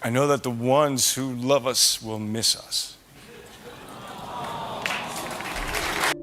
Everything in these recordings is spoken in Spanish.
I know that the ones who love us will miss us.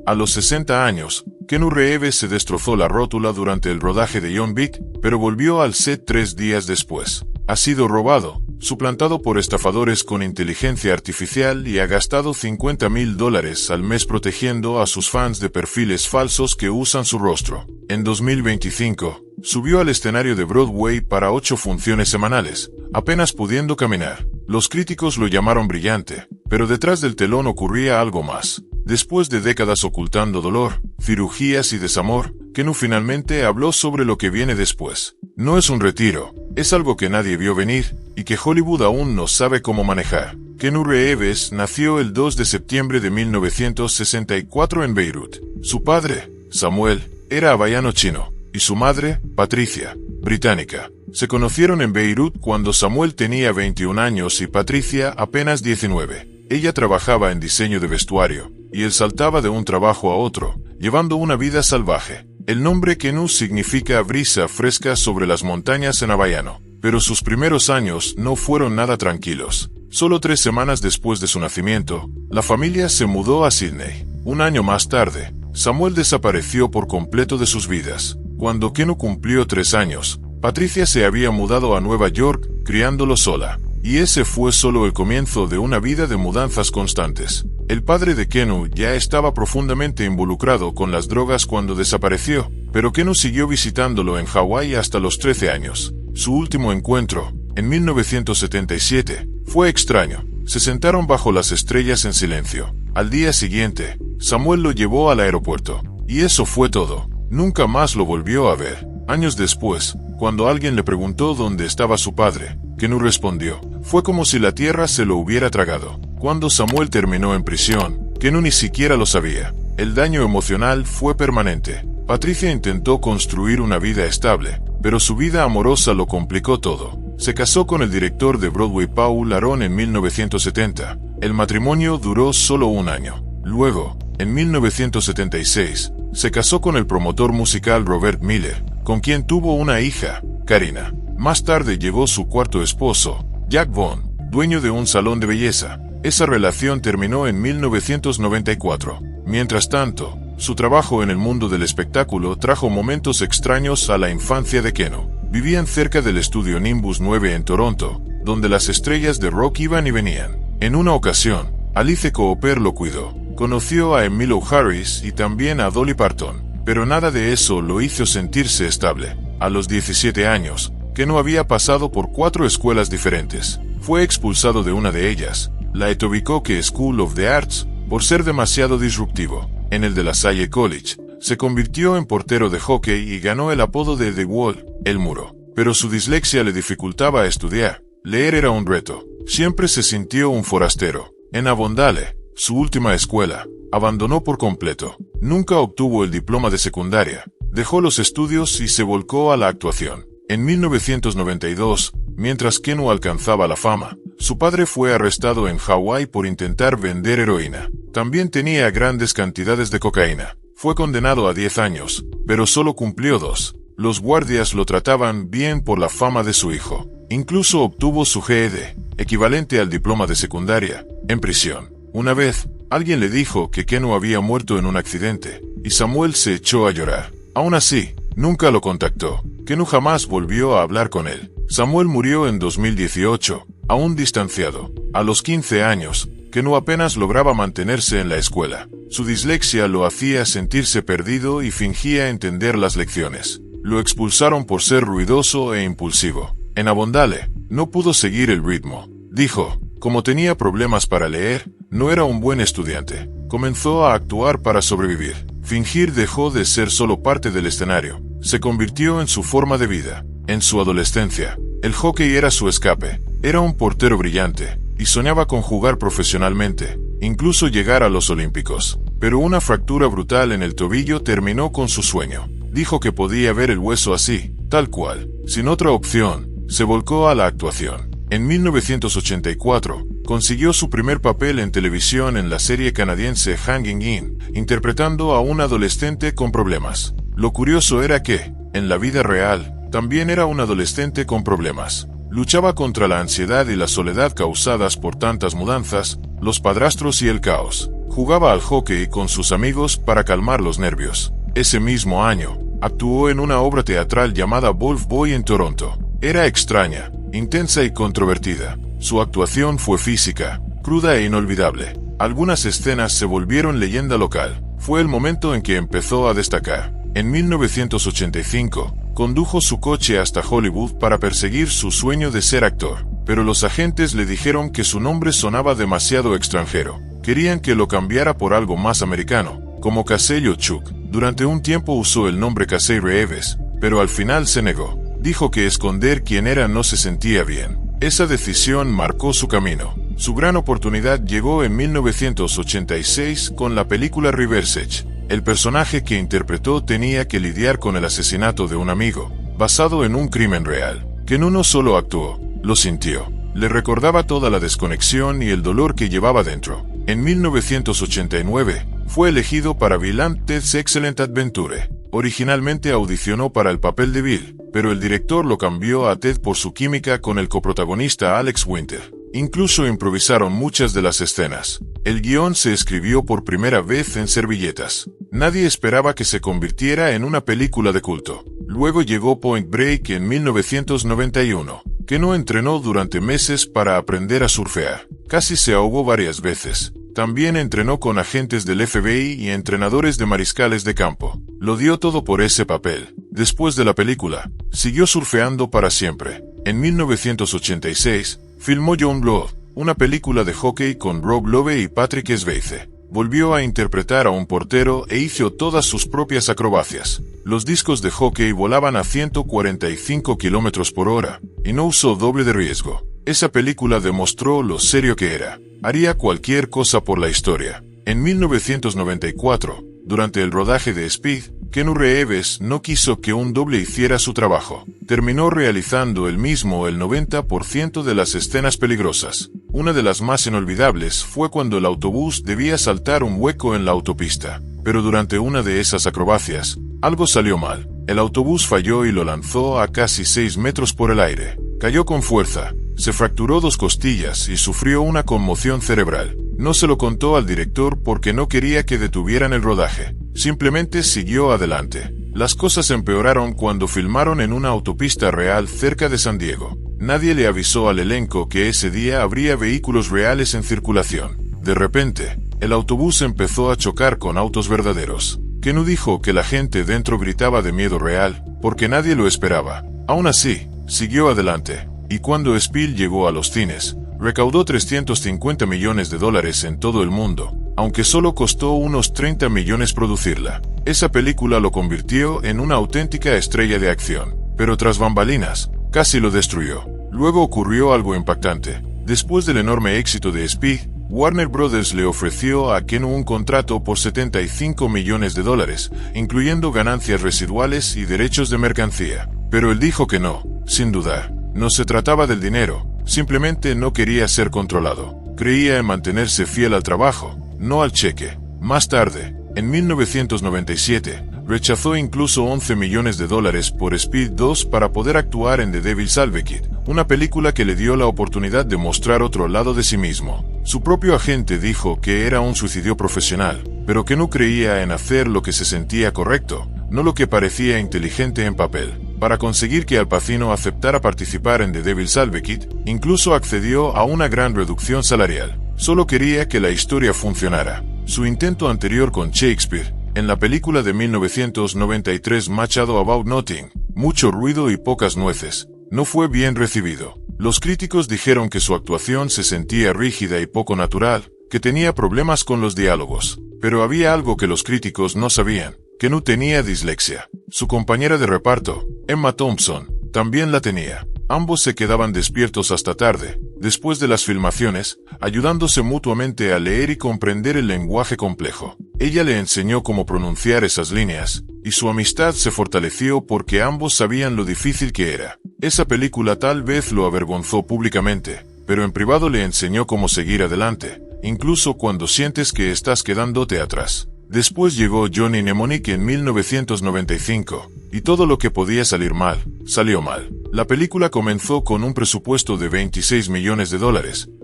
A los 60 años, Keanu Reeves se destrozó la rótula durante el rodaje de John Wick, pero volvió al set 3 días después. Ha sido robado, suplantado por estafadores con inteligencia artificial y ha gastado $50,000 al mes protegiendo a sus fans de perfiles falsos que usan su rostro. En 2025, subió al escenario de Broadway para 8 funciones semanales, apenas pudiendo caminar. Los críticos lo llamaron brillante, pero detrás del telón ocurría algo más. Después de décadas ocultando dolor, cirugías y desamor, Keanu finalmente habló sobre lo que viene después. No es un retiro, es algo que nadie vio venir y que Hollywood aún no sabe cómo manejar. Keanu Reeves nació el 2 de septiembre de 1964 en Beirut. Su padre, Samuel, era hawaiano chino, y su madre, Patricia, británica. Se conocieron en Beirut cuando Samuel tenía 21 años y Patricia apenas 19. Ella trabajaba en diseño de vestuario, y él saltaba de un trabajo a otro, llevando una vida salvaje. El nombre Keanu significa brisa fresca sobre las montañas en hawaiano, pero sus primeros años no fueron nada tranquilos. Solo 3 semanas después de su nacimiento, la familia se mudó a Sydney. Un año más tarde, Samuel desapareció por completo de sus vidas. Cuando Keanu cumplió 3 años, Patricia se había mudado a Nueva York, criándolo sola. Y ese fue solo el comienzo de una vida de mudanzas constantes. El padre de Keanu ya estaba profundamente involucrado con las drogas cuando desapareció, pero Keanu siguió visitándolo en Hawái hasta los 13 años. Su último encuentro, en 1977, fue extraño. Se sentaron bajo las estrellas en silencio. Al día siguiente, Samuel lo llevó al aeropuerto. Y eso fue todo. Nunca más lo volvió a ver. Años después, cuando alguien le preguntó dónde estaba su padre, Keanu respondió, fue como si la tierra se lo hubiera tragado. Cuando Samuel terminó en prisión, Keanu ni siquiera lo sabía. El daño emocional fue permanente. Patricia intentó construir una vida estable, pero su vida amorosa lo complicó todo. Se casó con el director de Broadway Paul Aron en 1970. El matrimonio duró solo un año. Luego, en 1976, se casó con el promotor musical Robert Miller, con quien tuvo una hija, Karina. Más tarde llegó su cuarto esposo, Jack Vaughn, dueño de un salón de belleza. Esa relación terminó en 1994. Mientras tanto, su trabajo en el mundo del espectáculo trajo momentos extraños a la infancia de Keanu. Vivían cerca del estudio Nimbus 9 en Toronto, donde las estrellas de rock iban y venían. En una ocasión, Alice Cooper lo cuidó. Conoció a Emmylou Harris y también a Dolly Parton, pero nada de eso lo hizo sentirse estable. A los 17 años, Keanu había pasado por 4 escuelas diferentes. Fue expulsado de una de ellas, la Etobicoke School of the Arts, por ser demasiado disruptivo. En el de La Salle College, se convirtió en portero de hockey y ganó el apodo de The Wall, el muro. Pero su dislexia le dificultaba estudiar. Leer era un reto. Siempre se sintió un forastero. En Avondale, su última escuela, abandonó por completo. Nunca obtuvo el diploma de secundaria. Dejó los estudios y se volcó a la actuación. En 1992, mientras Keanu alcanzaba la fama, su padre fue arrestado en Hawái por intentar vender heroína. También tenía grandes cantidades de cocaína. Fue condenado a 10 años, pero solo cumplió 2. Los guardias lo trataban bien por la fama de su hijo. Incluso obtuvo su GED, equivalente al diploma de secundaria, en prisión. Una vez, alguien le dijo que Keanu había muerto en un accidente, y Samuel se echó a llorar. Aún así, nunca lo contactó. Keanu jamás volvió a hablar con él. Samuel murió en 2018, aún distanciado. A los 15 años, Keanu apenas lograba mantenerse en la escuela. Su dislexia lo hacía sentirse perdido y fingía entender las lecciones. Lo expulsaron por ser ruidoso e impulsivo. En Avondale, no pudo seguir el ritmo. Dijo, como tenía problemas para leer, no era un buen estudiante. Comenzó a actuar para sobrevivir. Fingir dejó de ser solo parte del escenario. Se convirtió en su forma de vida. En su adolescencia, el hockey era su escape. Era un portero brillante, y soñaba con jugar profesionalmente, incluso llegar a los Olímpicos. Pero una fractura brutal en el tobillo terminó con su sueño. Dijo que podía ver el hueso así, tal cual, sin otra opción. Se volcó a la actuación. En 1984, consiguió su primer papel en televisión en la serie canadiense Hanging In, interpretando a un adolescente con problemas. Lo curioso era que, en la vida real, también era un adolescente con problemas. Luchaba contra la ansiedad y la soledad causadas por tantas mudanzas, los padrastros y el caos. Jugaba al hockey con sus amigos para calmar los nervios. Ese mismo año, actuó en una obra teatral llamada Wolf Boy en Toronto. Era extraña, intensa y controvertida. Su actuación fue física, cruda e inolvidable. Algunas escenas se volvieron leyenda local. Fue el momento en que empezó a destacar. En 1985, condujo su coche hasta Hollywood para perseguir su sueño de ser actor, pero los agentes le dijeron que su nombre sonaba demasiado extranjero. Querían que lo cambiara por algo más americano, como Casey o Chuck. Durante un tiempo usó el nombre Casey Reeves, pero al final se negó. Dijo que esconder quién era no se sentía bien. Esa decisión marcó su camino. Su gran oportunidad llegó en 1986 con la película Reverse Edge. El personaje que interpretó tenía que lidiar con el asesinato de un amigo, basado en un crimen real, que no solo actuó, lo sintió. Le recordaba toda la desconexión y el dolor que llevaba dentro. En 1989, fue elegido para Bill and Ted's Excellent Adventure. Originalmente audicionó para el papel de Bill, pero el director lo cambió a Ted por su química con el coprotagonista Alex Winter. Incluso improvisaron muchas de las escenas. El guión se escribió por primera vez en servilletas. Nadie esperaba que se convirtiera en una película de culto. Luego llegó Point Break en 1991, que no entrenó durante meses para aprender a surfear. Casi se ahogó varias veces. También entrenó con agentes del FBI y entrenadores de mariscales de campo. Lo dio todo por ese papel. Después de la película, siguió surfeando para siempre. En 1986, filmó Young Blood, una película de hockey con Rob Lowe y Patrick Swayze. Volvió a interpretar a un portero e hizo todas sus propias acrobacias. Los discos de hockey volaban a 145 km por hora, y no usó doble de riesgo. Esa película demostró lo serio que era. Haría cualquier cosa por la historia. En 1994, durante el rodaje de Speed, Keanu Reeves no quiso que un doble hiciera su trabajo. Terminó realizando él mismo el 90% de las escenas peligrosas. Una de las más inolvidables fue cuando el autobús debía saltar un hueco en la autopista. Pero durante una de esas acrobacias, algo salió mal. El autobús falló y lo lanzó a casi 6 metros por el aire. Cayó con fuerza, se fracturó 2 costillas y sufrió una conmoción cerebral. No se lo contó al director porque no quería que detuvieran el rodaje. Simplemente siguió adelante. Las cosas empeoraron cuando filmaron en una autopista real cerca de San Diego. Nadie le avisó al elenco que ese día habría vehículos reales en circulación. De repente, el autobús empezó a chocar con autos verdaderos. Keanu dijo que la gente dentro gritaba de miedo real, porque nadie lo esperaba. Aún así, siguió adelante, y cuando Speed llegó a los cines, recaudó $350 millones en todo el mundo, aunque solo costó unos 30 millones producirla. Esa película lo convirtió en una auténtica estrella de acción, pero tras bambalinas, casi lo destruyó. Luego ocurrió algo impactante. Después del enorme éxito de Speed, Warner Brothers le ofreció a Keanu un contrato por $75 millones, incluyendo ganancias residuales y derechos de mercancía. Pero él dijo que no, sin dudar. No se trataba del dinero, simplemente no quería ser controlado. Creía en mantenerse fiel al trabajo, no al cheque. Más tarde, en 1997, rechazó incluso $11 millones por Speed 2 para poder actuar en The Devil's Advocate, una película que le dio la oportunidad de mostrar otro lado de sí mismo. Su propio agente dijo que era un suicidio profesional, pero que no creía en hacer lo que se sentía correcto, no lo que parecía inteligente en papel. Para conseguir que Al Pacino aceptara participar en The Devil's Advocate, incluso accedió a una gran reducción salarial. Solo quería que la historia funcionara. Su intento anterior con Shakespeare, en la película de 1993 Machado About Nothing, mucho ruido y pocas nueces, no fue bien recibido. Los críticos dijeron que su actuación se sentía rígida y poco natural, que tenía problemas con los diálogos. Pero había algo que los críticos no sabían. Keanu tenía dislexia. Su compañera de reparto, Emma Thompson, también la tenía. Ambos se quedaban despiertos hasta tarde, después de las filmaciones, ayudándose mutuamente a leer y comprender el lenguaje complejo. Ella le enseñó cómo pronunciar esas líneas, y su amistad se fortaleció porque ambos sabían lo difícil que era. Esa película tal vez lo avergonzó públicamente, pero en privado le enseñó cómo seguir adelante, incluso cuando sientes que estás quedándote atrás. Después llegó Johnny Mnemonic en 1995, y todo lo que podía salir mal, salió mal. La película comenzó con un presupuesto de $26 millones,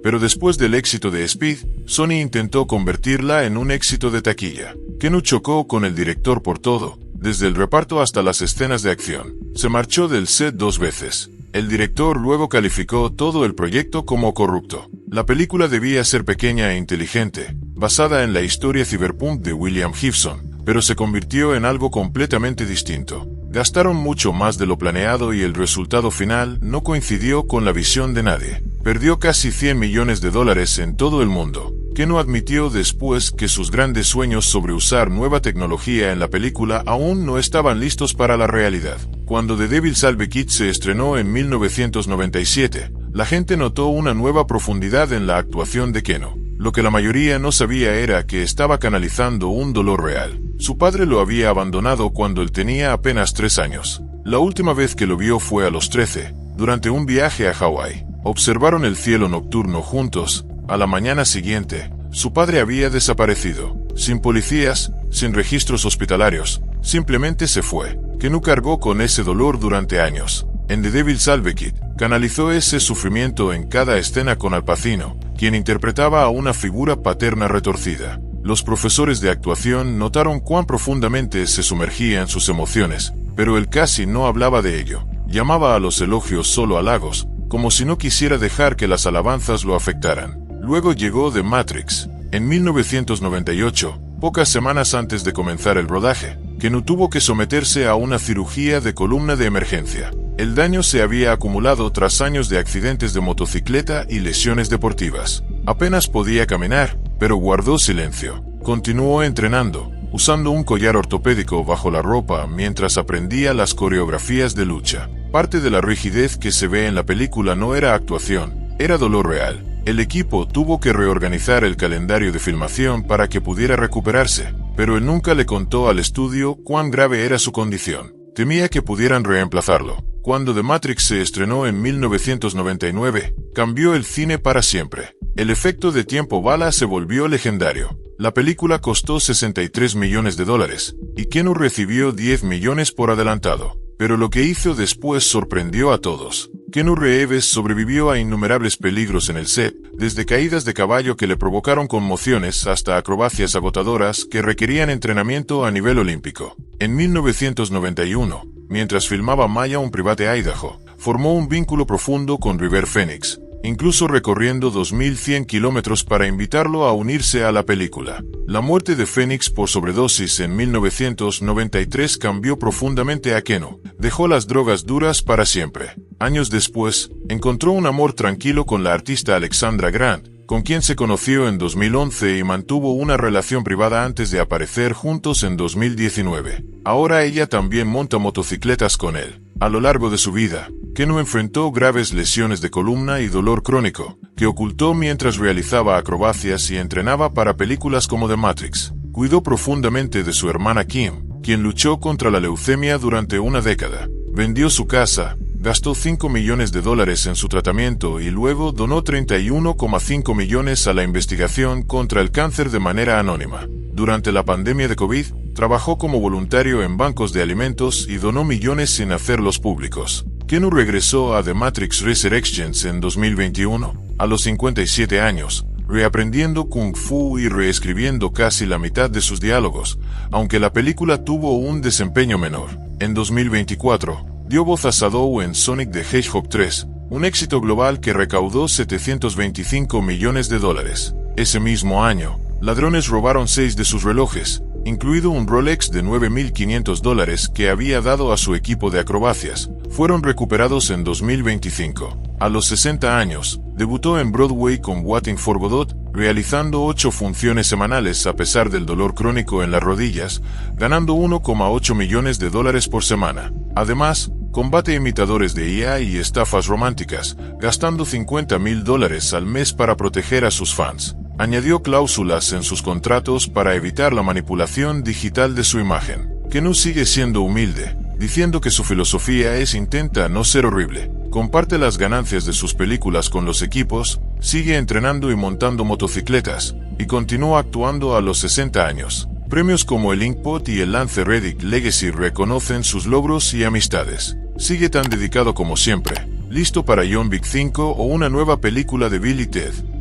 pero después del éxito de Speed, Sony intentó convertirla en un éxito de taquilla. Keanu chocó con el director por todo, desde el reparto hasta las escenas de acción. Se marchó del set 2 veces. El director luego calificó todo el proyecto como corrupto. La película debía ser pequeña e inteligente, basada en la historia cyberpunk de William Gibson, pero se convirtió en algo completamente distinto. Gastaron mucho más de lo planeado y el resultado final no coincidió con la visión de nadie. Perdió casi $100 millones en todo el mundo. Keanu admitió después que sus grandes sueños sobre usar nueva tecnología en la película aún no estaban listos para la realidad. Cuando The Devil's Advocate se estrenó en 1997, la gente notó una nueva profundidad en la actuación de Keanu. Lo que la mayoría no sabía era que estaba canalizando un dolor real. Su padre lo había abandonado cuando él tenía apenas 3 años. La última vez que lo vio fue a los 13, durante un viaje a Hawái. Observaron el cielo nocturno juntos. A la mañana siguiente, su padre había desaparecido. Sin policías, sin registros hospitalarios, simplemente se fue. Keanu cargó con ese dolor durante años. En The Devil's Advocate, canalizó ese sufrimiento en cada escena con Al Pacino, quien interpretaba a una figura paterna retorcida. Los profesores de actuación notaron cuán profundamente se sumergía en sus emociones, pero él casi no hablaba de ello. Llamaba a los elogios solo halagos, como si no quisiera dejar que las alabanzas lo afectaran. Luego llegó The Matrix. En 1998, pocas semanas antes de comenzar el rodaje, Keanu tuvo que someterse a una cirugía de columna de emergencia. El daño se había acumulado tras años de accidentes de motocicleta y lesiones deportivas. Apenas podía caminar, pero guardó silencio. Continuó entrenando, usando un collar ortopédico bajo la ropa mientras aprendía las coreografías de lucha. Parte de la rigidez que se ve en la película no era actuación, era dolor real. El equipo tuvo que reorganizar el calendario de filmación para que pudiera recuperarse, pero él nunca le contó al estudio cuán grave era su condición. Temía que pudieran reemplazarlo. Cuando The Matrix se estrenó en 1999, cambió el cine para siempre. El efecto de tiempo bala se volvió legendario. La película costó $63 millones y Keanu recibió 10 millones por adelantado. Pero lo que hizo después sorprendió a todos. Keanu Reeves sobrevivió a innumerables peligros en el set, desde caídas de caballo que le provocaron conmociones hasta acrobacias agotadoras que requerían entrenamiento a nivel olímpico. En 1991, mientras filmaba Maya un Private Idaho, formó un vínculo profundo con River Phoenix, incluso recorriendo 2.100 kilómetros para invitarlo a unirse a la película. La muerte de Phoenix por sobredosis en 1993 cambió profundamente a Keanu. Dejó las drogas duras para siempre. Años después, encontró un amor tranquilo con la artista Alexandra Grant, con quien se conoció en 2011 y mantuvo una relación privada antes de aparecer juntos en 2019. Ahora ella también monta motocicletas con él. A lo largo de su vida, Keanu enfrentó graves lesiones de columna y dolor crónico, que ocultó mientras realizaba acrobacias y entrenaba para películas como The Matrix. Cuidó profundamente de su hermana Kim, quien luchó contra la leucemia durante una década. Vendió su casa, gastó $5 millones en su tratamiento y luego donó $31,5 millones a la investigación contra el cáncer de manera anónima. Durante la pandemia de COVID, trabajó como voluntario en bancos de alimentos y donó millones sin hacerlos públicos. Keanu regresó a The Matrix Resurrections en 2021, a los 57 años, reaprendiendo Kung Fu y reescribiendo casi la mitad de sus diálogos, aunque la película tuvo un desempeño menor. En 2024, dio voz a Shadow en Sonic the Hedgehog 3, un éxito global que recaudó $725 millones. Ese mismo año, ladrones robaron 6 de sus relojes, incluido un Rolex de $9.500 que había dado a su equipo de acrobacias. Fueron recuperados en 2025. A los 60 años, debutó en Broadway con Waiting for Godot, realizando 8 funciones semanales a pesar del dolor crónico en las rodillas, ganando $1,8 millones por semana. Además, combate imitadores de IA y estafas románticas, gastando $50,000 al mes para proteger a sus fans. Añadió cláusulas en sus contratos para evitar la manipulación digital de su imagen. Keanu sigue siendo humilde, diciendo que su filosofía es intenta no ser horrible. Comparte las ganancias de sus películas con los equipos, sigue entrenando y montando motocicletas, y continúa actuando a los 60 años. Premios como el Inkpot y el Lance Reddick Legacy reconocen sus logros y amistades. sigue tan dedicado como siempre, listo para John Wick 5 o una nueva película de Bill y Ted.